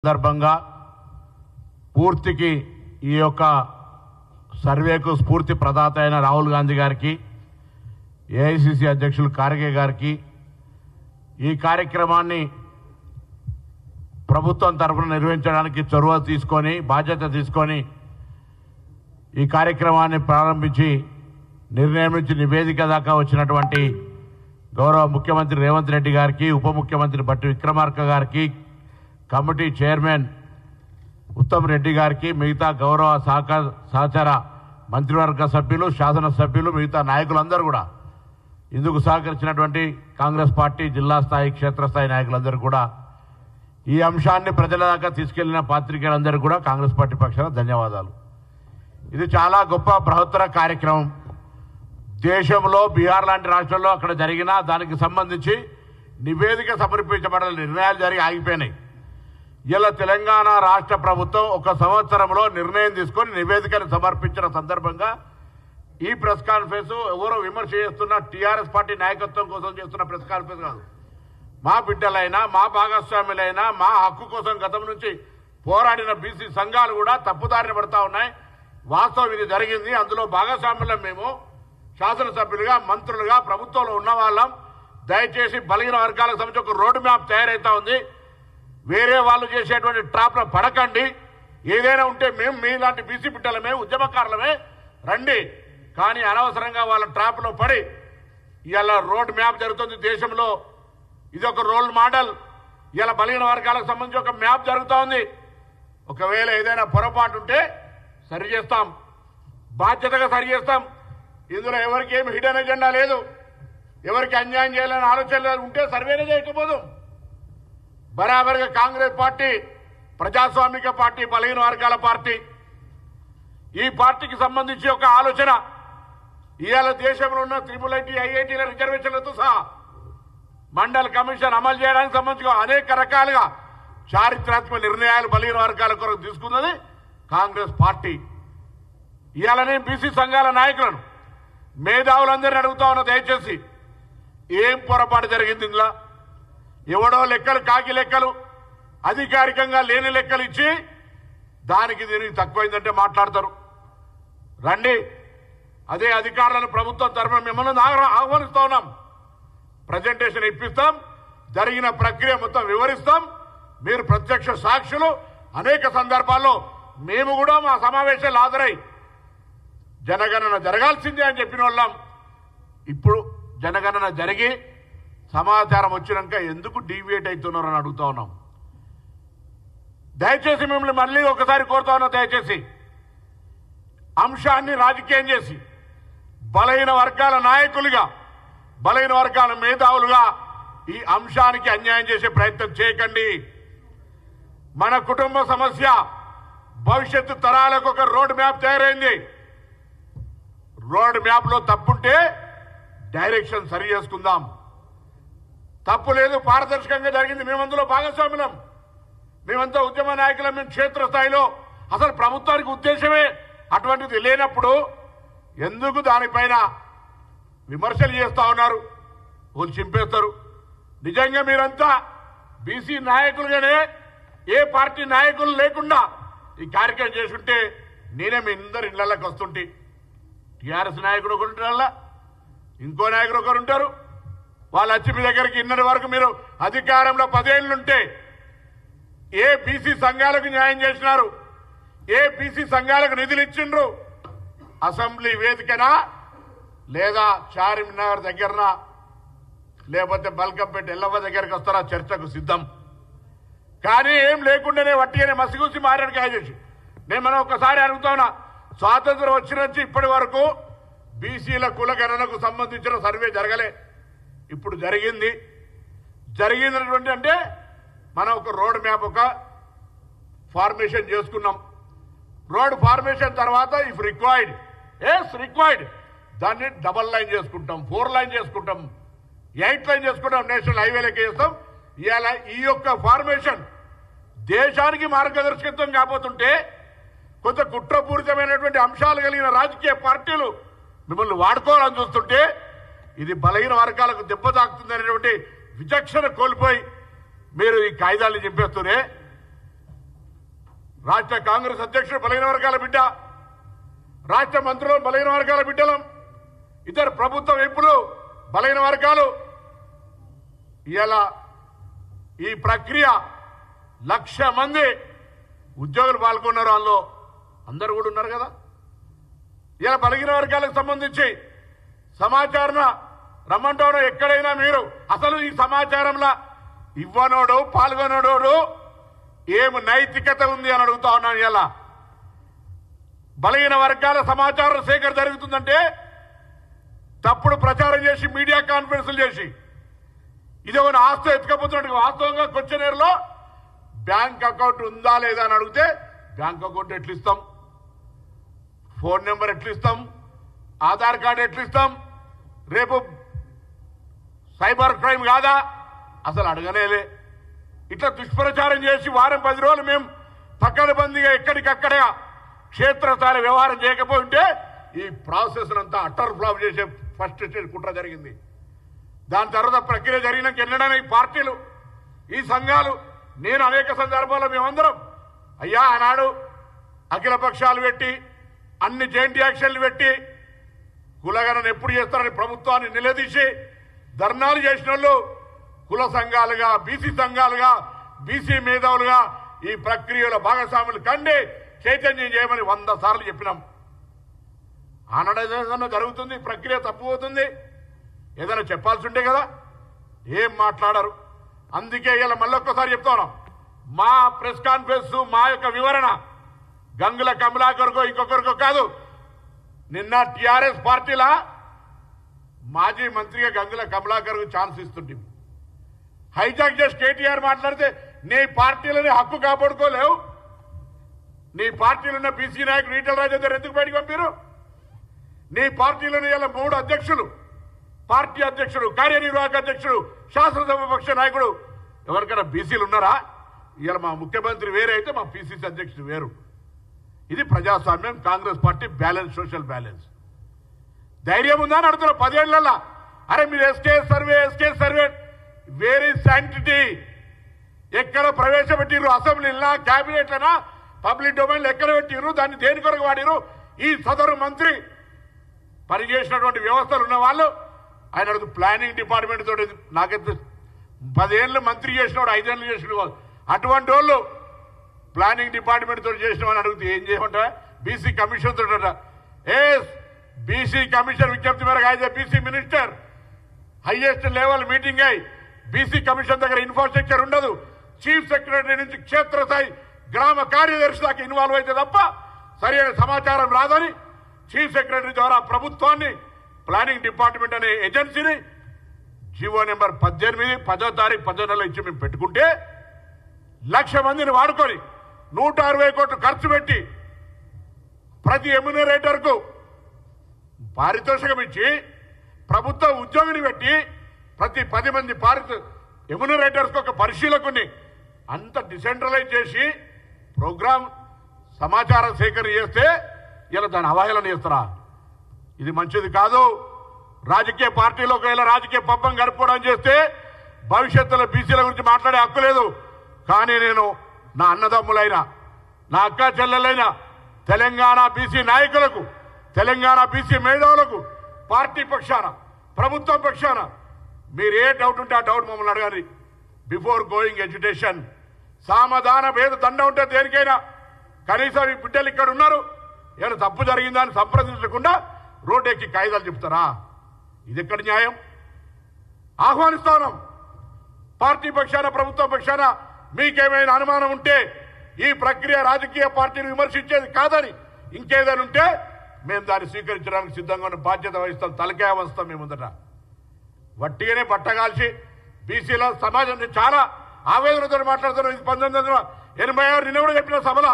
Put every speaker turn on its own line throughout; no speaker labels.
సందర్భంగా పూర్తికి ఈ యొక్క సర్వేకు స్ఫూర్తి ప్రదాత అయిన రాహుల్ గాంధీ గారికి, ఏఐసిసి అధ్యక్షులు ఖార్గే గారికి ఈ కార్యక్రమాన్ని ప్రభుత్వం తరఫున నిర్వహించడానికి చొరవ తీసుకొని బాధ్యత తీసుకొని ఈ కార్యక్రమాన్ని ప్రారంభించి నిర్ణయం నుంచి నివేదిక దాకా వచ్చినటువంటి గౌరవ ముఖ్యమంత్రి రేవంత్ రెడ్డి గారికి, ఉప ముఖ్యమంత్రి బట్టి విక్రమార్క గారికి, కమిటీ చైర్మన్ ఉత్తమ్ రెడ్డి గారికి, మిగతా గౌరవ సహచార మంత్రివర్గ సభ్యులు, శాసనసభ్యులు, మిగతా నాయకులందరూ కూడా ఇందుకు సహకరించినటువంటి కాంగ్రెస్ పార్టీ జిల్లా స్థాయి, క్షేత్రస్థాయి నాయకులందరూ కూడా ఈ అంశాన్ని ప్రజల దాకా తీసుకెళ్లిన పాత్రికేయులందరూ కూడా కాంగ్రెస్ పార్టీ పక్షాన ధన్యవాదాలు. ఇది చాలా గొప్ప బృహత్తర కార్యక్రమం. దేశంలో బీహార్ లాంటి రాష్ట్రాల్లో అక్కడ జరిగినా దానికి సంబంధించి నివేదిక సమర్పించబడాలి, నిర్ణయాలు జరిగి ఆగిపోయినాయి. ఇలా తెలంగాణ రాష్ట్ర ప్రభుత్వం ఒక సంవత్సరంలో నిర్ణయం తీసుకొని నివేదికను సమర్పించిన సందర్భంగా ఈ ప్రెస్ కాన్ఫరెన్స్ ఎవరో విమర్శ చేస్తున్న టీఆర్ఎస్ పార్టీ నాయకత్వం కోసం చేస్తున్న ప్రెస్ కాన్ఫరెన్స్ కాదు. మా బిడ్డలైనా, మా భాగస్వాములైనా, మా హక్కు కోసం గతం నుంచి పోరాడిన బీసీ సంఘాలు కూడా తప్పుదారిన పడతా ఉన్నాయి. వాస్తవం ఇది జరిగింది. అందులో భాగస్వాములం మేము, శాసనసభ్యులుగా, మంత్రులుగా, ప్రభుత్వంలో ఉన్న వాళ్ళం. దయచేసి బలహీన వర్గాలకు సంబంధించి ఒక రోడ్ మ్యాప్ తయారైతా ఉంది. వేరే వాళ్ళు చేసేటువంటి ట్రాప్లో పడకండి. ఏదైనా ఉంటే మేము మీలాంటి బీసీ బిడ్డలమే, ఉద్యమకారులమే, రండి. కానీ అనవసరంగా వాళ్ళ ట్రాప్లో పడి ఇలా రోడ్ మ్యాప్ జరుగుతుంది దేశంలో. ఇది ఒక రోల్ మోడల్. ఇలా బలహీన వర్గాలకు సంబంధించి ఒక మ్యాప్ జరుగుతూ ఉంది. ఒకవేళ ఏదైనా పొరపాటు ఉంటే సరి చేస్తాం, బాధ్యతగా సరి చేస్తాం. ఇందులో ఎవరికి ఏమి హిడెన్ ఎజెండా లేదు, ఎవరికి అన్యాయం చేయాలని ఆలోచన ఉంటే సర్వేనే చేయకపోదు. బరాబర్గా కాంగ్రెస్ పార్టీ ప్రజాస్వామిక పార్టీ, బలహీన వర్గాల పార్టీ. ఈ పార్టీకి సంబంధించి ఒక ఆలోచన ఇవాళ దేశంలో ఉన్న IIIT, IITల రిజర్వేషన్లతో సహా మండల్ కమిషన్ అమలు చేయడానికి సంబంధించి అనేక రకాలుగా చారిత్రాత్మక నిర్ణయాలు బలహీన వర్గాల కొరకు తీసుకున్నది కాంగ్రెస్ పార్టీ. ఇవాళ నేను బీసీ సంఘాల నాయకులను, మేధావులందరినీ అడుగుతా ఉన్నా, దయచేసి ఏం పొరపాటు జరిగింది ఇందులో? ఎవడో లెక్కలు, కాకి లెక్కలు, అధికారికంగా లేని లెక్కలు ఇచ్చి దానికి దీనికి తక్కువైందంటే మాట్లాడతారు. రండి, అదే అధికారులను ప్రభుత్వం తరఫున మిమ్మల్ని ఆహ్వానిస్తా ఉన్నాం. ప్రజెంటేషన్ ఇప్పిస్తాం, జరిగిన ప్రక్రియ మొత్తం వివరిస్తాం. మీరు ప్రత్యక్ష సాక్షులు. అనేక సందర్భాల్లో మేము కూడా మా సమావేశాలు హాజరై జనగణన జరగాల్సిందే అని చెప్పిన వాళ్ళం. ఇప్పుడు జనగణన జరిగి సమాచారం వచ్చినాక ఎందుకు డీవియేట్ అవుతున్నారని అడుగుతా ఉన్నాం. దయచేసి మిమ్మల్ని మళ్ళీ ఒకసారి కోరుతా ఉన్నా, దయచేసి అంశాన్ని రాజకీయం చేసి బలహీన వర్గాల నాయకులుగా, బలహీన వర్గాల మేధావులుగా ఈ అంశానికి అన్యాయం చేసే ప్రయత్నం చేయకండి. మన కుటుంబ సమస్య, భవిష్యత్తు తరాలకు ఒక రోడ్ మ్యాప్ తయారైంది. రోడ్ మ్యాప్ లో తప్పుంటే డైరెక్షన్ సరి చేసుకుందాం. తప్పు లేదు, పారదర్శకంగా జరిగింది. మేమందులో భాగస్వాములం, మేమంతా ఉద్యమ నాయకులం. మేము క్షేత్రస్థాయిలో అసలు ప్రభుత్వానికి ఉద్దేశమే అటువంటిది లేనప్పుడు ఎందుకు దానిపైన విమర్శలు చేస్తా ఉన్నారు, వాళ్ళు చింపేస్తారు. నిజంగా మీరంతా బీసీ నాయకులుగానే, ఏ పార్టీ నాయకులు లేకుండా ఈ కార్యక్రమం చేసుంటే నేనే మీ అందరి ఇళ్లకి వస్తుంటే. టీఆర్ఎస్ నాయకుడు ఒకరు ఉంటారు, ఇంకో నాయకుడు ఒకరు ఉంటారు. వాళ్ళు వచ్చి మీ దగ్గరికి ఇన్నటి వరకు మీరు అధికారంలో 10 ఏళ్లుంటే ఏ బీసీ సంఘాలకు న్యాయం చేసినారు, ఏ బీసీ సంఘాలకు నిధులు ఇచ్చిండ్రు? అసెంబ్లీ వేదికనా, లేదా చార్మినార్ దగ్గరనా, లేకపోతే బల్కంపేట ఎల్లవ్వ దగ్గరికి వస్తారా? చర్చకు సిద్ధం. కానీ ఏం లేకుండానే వట్టిగానే మసిగూసి మారడికాయ చేసి నేను మనం ఒకసారి అడుగుతున్నా, స్వాతంత్రం వచ్చిన నుంచి ఇప్పటి వరకు బీసీల కులగణనకు సంబంధించిన సర్వే జరగలే. ఇప్పుడు జరిగినటువంటి అంటే మనం ఒక రోడ్ మ్యాప్, ఒక ఫార్మేషన్ చేసుకున్నాం. రోడ్ ఫార్మేషన్ తర్వాత ఇఫ్ రిక్వైర్డ్, రిక్వైర్డ్ దాన్ని డబల్ లైన్ చేసుకుంటాం, 4 లైన్ చేసుకుంటాం, 8 లైన్ చేసుకుంటాం, నేషనల్ హైవేలకి చేస్తాం. ఇవాళ ఈ యొక్క ఫార్మేషన్ దేశానికి మార్గదర్శకత్వం కాకపోతుంటే కొంత కుట్రపూరితమైనటువంటి అంశాలు కలిగిన రాజకీయ పార్టీలు మిమ్మల్ని వాడుకోవాలని చూస్తుంటే ఇది బలహీన వర్గాలకు దెబ్బ తాకుతుందనేటువంటి విచక్షణ కోల్పోయి మీరు ఈ కాయిదాలను చెప్పేస్తూనే రాష్ట్ర కాంగ్రెస్ అధ్యక్షుడు బలహీన వర్గాల బిడ్డ, రాష్ట్ర మంత్రులు బలహీన వర్గాల బిడ్డలం, ఇద్దరు ప్రభుత్వ వైపులు బలహీన వర్గాలు. ఇలా ఈ ప్రక్రియ 1,00,000 మంది ఉద్యోగులు పాల్గొన్నారు. వాళ్ళు అందరూ కూడా ఉన్నారు కదా. ఇలా బలహీన వర్గాలకు సంబంధించి సమాచారం రమ్మంటాడు. ఎక్కడైనా మీరు అసలు ఈ సమాచారంలో ఇవ్వనోడు పాల్గొనోడు ఏం నైతికత ఉంది అని అడుగుతా ఉన్నాను. ఇలా బలహీన వర్గాల సమాచారం సేకరణ జరుగుతుందంటే తప్పుడు ప్రచారం చేసి మీడియా కాన్ఫరెన్స్లు చేసి ఇదేమైనా ఆస్తి ఎత్తుకపోతున్నట్టు వాస్తవంగా క్వశ్చనర్లో బ్యాంక్ అకౌంట్ ఉందా లేదా అని అడిగితే బ్యాంక్ అకౌంట్ ఎట్లు ఇస్తాం, ఫోన్ నెంబర్ ఎట్లు ఇస్తాం, ఆధార్ కార్డు ఎట్లు ఇస్తాం, రేపు సైబర్ క్రైమ్ కాదా అసలు అడగనేలే. ఇట్లా దుష్ప్రచారం చేసి వారం 10 రోజులు మేము పక్కడబందీగా ఎక్కడికక్కడ క్షేత్రస్థాయి వ్యవహారం చేయకపోయి ఉంటే ఈ ప్రాసెస్ అంతా అట్టర్ ఫ్లాప్ చేసే ఫస్ట్ స్టేజ్ కుట్ర జరిగింది. దాని తర్వాత ప్రక్రియ జరిగినాక ఎన్నడైనా ఈ పార్టీలు ఈ సంఘాలు నేను అనేక సందర్భాల్లో మేమందరం అయ్యా ఆనాడు అఖిల పక్షాలు పెట్టి అన్ని జాయింట్ యాక్షన్లు పెట్టి కులగణన ఎప్పుడు చేస్తారని ప్రభుత్వాన్ని నిలదీసి ధర్నాలు చేసిన వాళ్ళు కుల సంఘాలుగా బీసీ సంఘాలుగా బీసీ మేధావులుగా ఈ ప్రక్రియలో భాగస్వాములు కండి చైతన్యం చేయమని 100 సార్లు చెప్పినాం. ఆనాడు ఏదైనా జరుగుతుంది, ప్రక్రియ తప్పుపోతుంది, ఏదైనా చెప్పాల్సి ఉంటే కదా, ఏం మాట్లాడరు. అందుకే ఇలా మళ్ళొక్కసారి చెప్తా ఉన్నాం, మా ప్రెస్ కాన్ఫరెన్స్ మా యొక్క వివరణ గంగుల కమలాకర్కో ఇంకొకరికో కాదు. నిన్న టీఆర్ఎస్ పార్టీలా మాజీ మంత్రిగా గంగుల కమలాకర్కు ఛాన్స్ ఇస్తుంటే హైజాక్ చేసి కేటీఆర్ మాట్లాడితే నీ పార్టీలని హక్కు కాపాడుకోలేవు, నీ పార్టీలో ఉన్న బీసీ నాయకుడు ఈటల రాజేందర్ ఎందుకు బయటకు పంపారు? నీ పార్టీలోని ఇలా 3 అధ్యక్షులు, పార్టీ అధ్యక్షుడు, కార్యనిర్వాహక అధ్యక్షుడు, శాసనసభ పక్ష నాయకుడు ఎవరికైనా బీసీలు ఉన్నారా? ఇలా మా ముఖ్యమంత్రి వేరే అయితే మా పీసీసీ అధ్యక్షుడు వేరు. ఇది ప్రజాస్వామ్యం, Congress party balance, social balance. ధైర్యం ఉందా అని అడుగుతున్నా 10 ఏళ్లలో. అరే మీరు ask survey where is sanctity? ఎక్కడ ప్రవేశపెట్టిరు? అసెంబ్లీలా, క్యాబినెట్లనా, పబ్లిక్ డొమైన్లు ఎక్కడ పెట్టిరు? దాన్ని దేని కొరకు వాడిరు? ఈ సదరు మంత్రి పనిచేసినటువంటి వ్యవస్థలు ఉన్న వాళ్ళు ఆయన అడుగు ప్లానింగ్ డిపార్ట్మెంట్ తోటి నాకైతే 10 ఏళ్ళు మంత్రి చేసినవాడు 5 ఏళ్ళు చేసిన అటువంటి వాళ్ళు ప్లానింగ్ డిపార్ట్మెంట్ తోటి చేసిన వాళ్ళు అడిగితే ఏం చేయమంటారా? బీసీ కమిషన్ తోట బీసీ కమిషన్ విజ్ఞప్తి మేరకు అయితే BC minister highest level meeting అయి బీసీ కమిషన్ దగ్గర ఇన్ఫ్రాస్ట్రక్చర్ ఉండదు. చీఫ్ సెక్రటరీ నుంచి క్షేత్రస్థాయి గ్రామ కార్యదర్శి దాకా ఇన్వాల్వ్ అయితే తప్ప సరైన సమాచారం రాదని చీఫ్ సెక్రటరీ ద్వారా ప్రభుత్వాన్ని ప్లానింగ్ డిపార్ట్మెంట్ అనే ఏజెన్సీని జీవో నెంబర్ 18 10వ తారీఖు 10వ నెల ఇచ్చి మేము పెట్టుకుంటే 1,00,000 మందిని వాడుకొని 160 కోట్లు ఖర్చు పెట్టి ప్రతి ఎమ్యూనరేటర్కు పారితోషికం ఇచ్చి ప్రభుత్వ ఉద్యోగిని పెట్టి ప్రతి 10 మంది ఎమ్యూనరేటర్స్కి ఒక పరిశీలకుని అంత డిసెంట్రలైజ్ చేసి ప్రోగ్రామ్ సమాచారం సేకరణ చేస్తే ఇలా దాన్ని అవహేళన చేస్తారా? ఇది మంచిది కాదు. రాజకీయ పార్టీలో ఒకవేళ రాజకీయ పబ్బం గడుపుకోవడం చేస్తే భవిష్యత్తులో బీసీల గురించి మాట్లాడే హక్కు లేదు. కానీ నేను నా అన్నదమ్ములైన నా అక్క చెల్లెలైన తెలంగాణ బీసీ నాయకులకు, తెలంగాణ బీసీ మేధావులకు పార్టీ పక్షాన, ప్రభుత్వం పక్షాన మీరు ఏ డౌట్ ఉంటే ఆ డౌట్ మమ్మల్ని అడగాలి. బిఫోర్ గోయింగ్ ఎడ్యుకేషన్ సామధాన భేద దండ ఉంటే దేనికైనా కనీసం ఈ బిడ్డలు ఇక్కడ ఉన్నారు, ఏమైనా తప్పు జరిగిందా అని సంప్రదించకుండా రోడ్డు ఎక్కి కాయిదాలు చెప్తారా? ఇది ఎక్కడ న్యాయం? ఆహ్వానిస్తాం. పార్టీ పక్షాన, ప్రభుత్వ పక్షాన మీకేమైనా అనుమానం ఉంటే ఈ ప్రక్రియ రాజకీయ పార్టీని విమర్శించేది కాదని ఇంకేదైనా ఉంటే మేము దాన్ని స్వీకరించడానికి సిద్ధంగా ఉన్న బాధ్యత వహిస్తాం. తలకాయ వస్తాం. మేము ముందట వట్టిగానే పట్టగాల్చి బీసీల సమాజం చాలా ఆవేదనతో మాట్లాడుతున్నాం. ఇది 1986 నిన్న కూడా చెప్పిన సభలో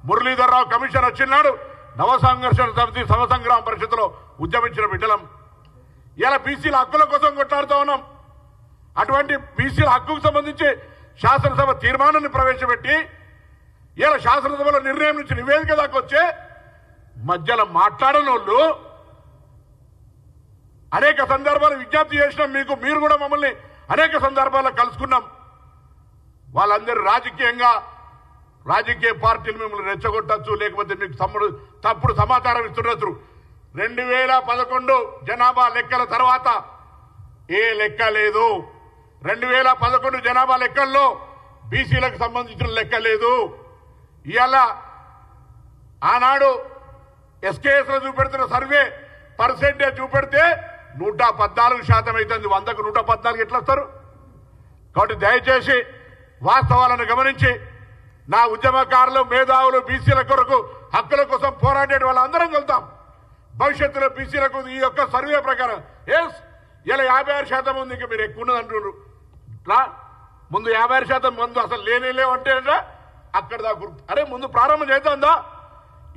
మురళీధర్రావు కమిషన్ వచ్చినాడు నవ సంఘర్షణ సమితి సమసంగ్రామ పరిషత్తులో ఉద్యమించిన బిడ్డలం. ఇలా బీసీల హక్కుల కోసం కొట్లాడుతూ ఉన్నాం. అటువంటి బీసీల హక్కుకు సంబంధించి శాసనసభ తీర్మానాన్ని ప్రవేశపెట్టి ఇలా శాసనసభలో నిర్ణయం నుంచి నివేదిక దాకా వచ్చే మధ్యలో మాట్లాడని వాళ్ళు అనేక సందర్భాలు విజ్ఞప్తి చేసినాం. మీరు కూడా మమ్మల్ని అనేక సందర్భాల్లో కలుసుకున్నాం. వాళ్ళందరూ రాజకీయంగా రాజకీయ పార్టీలు మిమ్మల్ని రెచ్చగొట్టచ్చు, లేకపోతే మీకు తప్పుడు సమాచారం ఇస్తుండొచ్చు. 2011 జనాభా లెక్కల తర్వాత ఏ లెక్క లేదు. 2011 జనాభా లెక్కల్లో బీసీలకు సంబంధించిన లెక్క లేదు. ఇవాళ ఆనాడు ఎస్కేఎస్ లో చూపెడుతున్న సర్వే పర్సెంటేజ్ చూపెడితే 114% అవుతుంది. 100కు 114 ఎట్లా వస్తారు? కాబట్టి దయచేసి వాస్తవాలను గమనించి నా ఉద్యమకారులు, మేధావులు, బీసీల కొరకు హక్కుల కోసం పోరాడే వాళ్ళందరం వెళ్తాం. భవిష్యత్తులో బీసీలకు ఈ యొక్క సర్వే ప్రకారం ఇలా 56% ఉంది. ఇంకా మీరు ఎక్కువ ఉన్నది అంటున్నారు. ముందు 56% మందు అసలు లేవంటే అక్కడ దాకా అరే ముందు ప్రారంభం చేద్దాందా?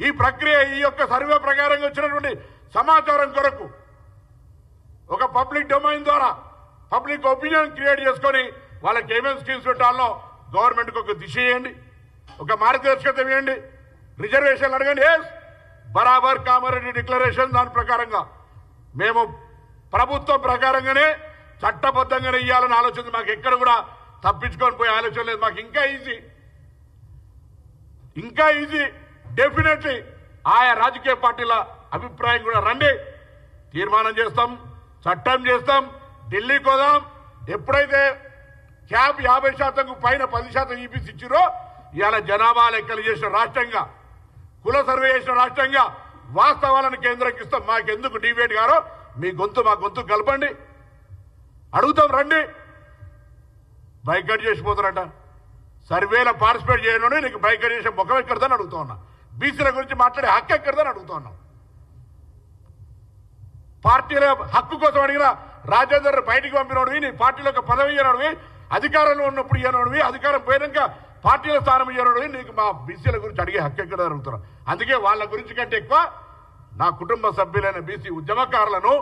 ఈ ప్రక్రియ ఈ యొక్క సర్వే ప్రకారంగా వచ్చినటువంటి సమాచారం కొరకు ఒక పబ్లిక్ డొమైన్ ద్వారా పబ్లిక్ ఒపీనియన్ క్రియేట్ చేసుకొని వాళ్ళకి ఏమేమి స్కీమ్స్ పెట్టాలో గవర్నమెంట్కి ఒక దిశ ఇవ్వండి, ఒక మార్గదర్శకత ఇవ్వండి. రిజర్వేషన్లు అడగండి. బరాబర్ కామారెడ్డి డిక్లరేషన్ దాని ప్రకారంగా మేము ప్రభుత్వం ప్రకారంగానే చట్టబద్ధంగానే ఇవ్వాలని ఆలోచన. మాకు ఎక్కడ కూడా తప్పించుకొని పోయే ఆలోచన లేదు. మాకు ఇంకా ఈజీ డెఫినెట్లీ ఆయా రాజకీయ పార్టీల అభిప్రాయం కూడా రండి, తీర్మానం చేస్తాం, చట్టం చేస్తాం, ఢిల్లీకి పోదాం. ఎప్పుడైతే క్యాబ్ 50% పైన 10% ఈపీసీ ఇచ్చిరో ఇవాళ జనాభా లెక్కలు చేసిన రాష్ట్రంగా, కుల సర్వే చేసిన రాష్ట్రంగా వాస్తవాలను కేంద్రంకి ఇస్తాం. మాకెందుకు డిబేట్ గారో మీ గొంతు మా గొంతు కలపండి, అడుగుతాం రండి. బైకట్ చేసిపోతారట. సర్వేలో పార్టిసిపేట్ చేయను నీకు బైకట్ చేసే ముఖం ఎక్కడదని అడుగుతా ఉన్నా. బీసీల గురించి మాట్లాడే హక్కు ఎక్కడదని అడుగుతా ఉన్నాం. పార్టీల హక్కు కోసం అడిగిన రాజేందర్ బయటికి పంపినోడివి, నీ పార్టీలో ఒక పదవి ఇయ్యనోడివి, అధికారంలో ఉన్నప్పుడు ఇయ్యనోడివి, అధికారం పోయినాక పార్టీల స్థానం ఇయ్యనోడివి, నీకు మా బీసీల గురించి అడిగే హక్కు ఎక్కడ అడుగుతున్నాం. అందుకే వాళ్ళ గురించి కంటే ఎక్కువ నా కుటుంబ సభ్యులైన బీసీ ఉద్యమకారులను,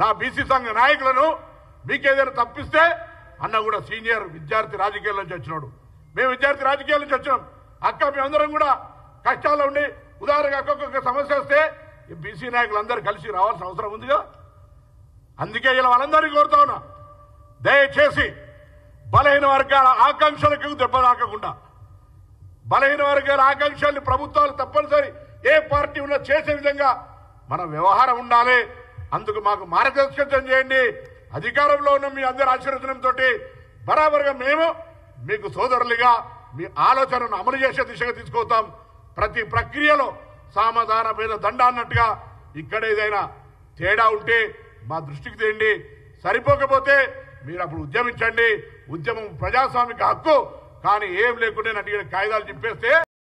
నా బీసీ సంఘ నాయకులను మీకేదైనా తప్పిస్తే అన్న కూడా సీనియర్ విద్యార్థి రాజకీయాల నుంచి వచ్చినాడు. మేము విద్యార్థి రాజకీయాల నుంచి వచ్చినాం. అక్క మేమందరం కూడా కష్టాల్లో ఉండి ఉదాహరణగా ఒక్కొక్క సమస్య వస్తే బీసీ నాయకులందరూ కలిసి రావాల్సిన అవసరం ఉందిగా. అందుకే ఇలా వాళ్ళందరినీ కోరుతా ఉన్నా, దయచేసి బలహీన వర్గాల ఆకాంక్షలకు దెబ్బ తాకకుండా, బలహీన వర్గాల ఆకాంక్షల్ని ప్రభుత్వాలు తప్పనిసరి ఏ పార్టీ ఉన్నా చేసే విధంగా మన వ్యవహారం ఉండాలి. అందుకు మాకు మార్గదర్శకత్వం చేయండి. అధికారంలో ఉన్న మీ అందరి ఆశీర్వచనంతో బరాబర్గా మేము మీకు సోదరులుగా మీ ఆలోచనను అమలు చేసే దిశగా తీసుకుపోతాం. ప్రతి ప్రక్రియలో సామధాన భేద దండ అన్నట్టుగా ఇక్కడ ఏదైనా తేడా ఉంటే మా దృష్టికి తేండి. సరిపోకపోతే మీరు అప్పుడు ఉద్యమించండి. ఉద్యమం ప్రజాస్వామిక హక్కు. కానీ ఏం లేకుండా అడిగిన కాయిదాలు చింపేస్తే